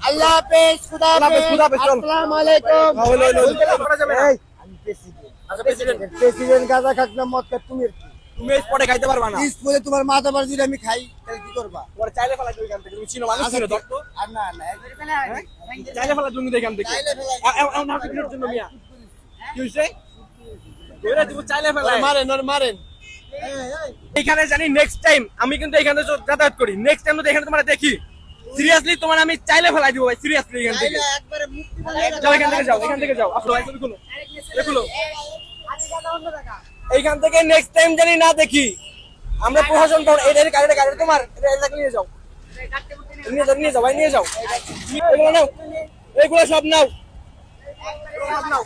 আল্লাহ হাফেজ, খুদা হাফেজ, আসসালামু আলাইকুম। প্রেসিডেন্ট গাঁজা খাক না মদ খাক তুমি তুমি স্পটে খাইতে পারবা না। স্কুলে তোমার মাথা বার যদি আমি খাই তাহলে কি করবা? ওরা চাইলে ফেলা তুমি এখান থেকে, তুমি চিনো মানুষ চিনো দত্ত, আর না না চাইলে ফেলা তুমি এখান থেকে এমন হাতে কিলোর জন্য মিয়া কি হইছে ওরা তুমি চাইলে ফেলা মারেন ওর মারেন। এখানে জানি নেক্সট টাইম আমি কিন্তু এখানে যাতায়াত করি, নেক্সট টাইম যদি এখানে তোমার দেখি সিরিয়াসলি তোমার আমি চাইলে ফেলাই দিব ভাই, সিরিয়াসলি এখান থেকে একবারে মুক্তি যাও, এখান থেকে যাও, এখান থেকে যাও আসো ভাই, দেখুন দেখুন এইখান থেকে নেক্সট টাইম জানি না দেখি আমরা প্রশাসন এদের গাড়িটা গাড়ি তোমার এটা নিয়ে যাও, নিয়ে যাও ভাই, নিয়ে যাও এগুলো নাও, এগুলো সব নাও, সব নাও।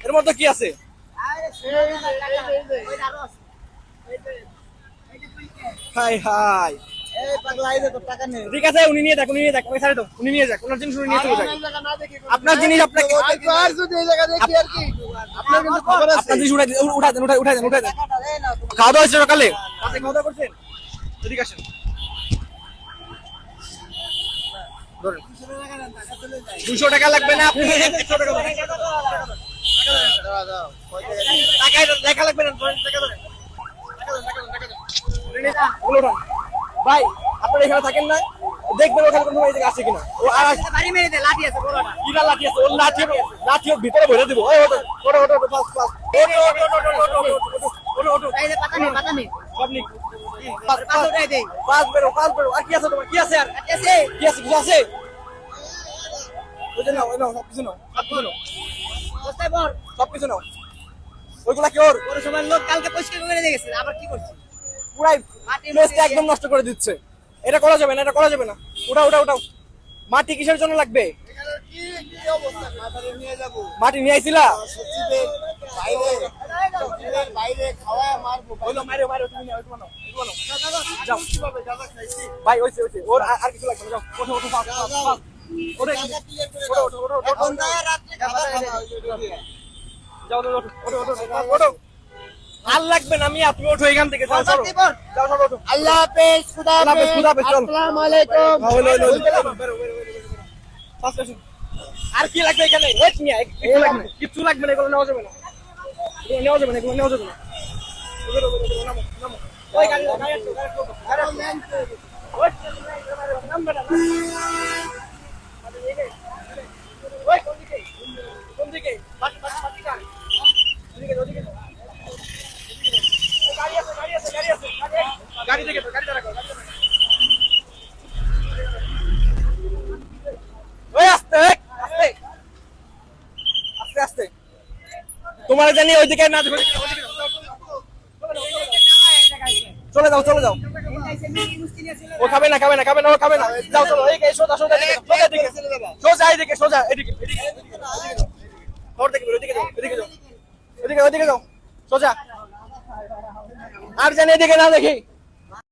এর মধ্যে কি আছে? হাই হাই ঠিক আছে, উনি নিয়ে যাক, উনি নিয়ে যাক, ছাড়ে দাও, উনি নিয়ে যাক, ওনার জিনিস উনি নিয়ে চলে যাক। আপনার জিনিস আপনাকে আপনার জিনিস উঠাই দেন, উঠাই দেন। খাওয়া দাওয়া হয়েছে সকালে? খাওয়া দাওয়া করছেন? এদিকে আসেন, 200 টাকা লাগবে না, আপনি 100 টাকা টাকা লাগবে না, ভাই আপনারা এখানে থাকেন না, দেখবেন ওখানে কোনো জায়গা আছে কিনা। ও আর বাড়ি মেরে দে, লাঠি আছে বড়টা, কিরা লাঠি আছে, ওর লাঠি ভিতরে ভরে দেব। ওই ওটো ওটো ওটো ওটো ফাস্ট ফাস্ট ওটো ওটো ওটো ওটো ওটো ওটো এই যে পাতা নেই সব নি পাঁচ উঠাই দেই, পাঁচ বেরো আর কি আছে তোমার, কি আছে আর আছে, কি আছে, কিছু আছে ওই যে নাও, ওই নাও, সব কিছু নাও, বস্তায় ভর, সব কিছু নাও। ওইগুলা কি ওর সময় লোক কালকে পরিষ্কার করে দিয়ে গেছে, আবার কি করছে পুরাই প্লেসটা একদম নষ্ট করে দিচ্ছে। এটা করা যাবে না, এটা করা যাবে না, উঠাও। মাটি কিসের জন্য লাগবে? মাটি নিয়ে আইছিলা? ভাই ওইছে ওর আর কিছু লাগবে না, ওঠো। আর লাগবে না, আমি আপনি ওঠো এখান থেকে, আল্লাহ হাফেজ, খুদা হাফেজ, আসসালামু আলাইকুম। আর কি লাগবে এখানে? কিছু লাগবে না, এগুলো নেওয়া যাবে না, এগুলো নেওয়া যাবে না। ওই গাড়ি কোন দিকে গাড়ি থেকে গাড়ি দাঁড়া করো, ওই আস্তে আস্তে তোমার জানি ওইদিকে না দেখো, চলে যাও। ও খাবে না, ও খাবে না, যাও চলো, এই সোজা এদিকে ওইদিকে যাও সোজা, আর জানি এদিকে না দেখি।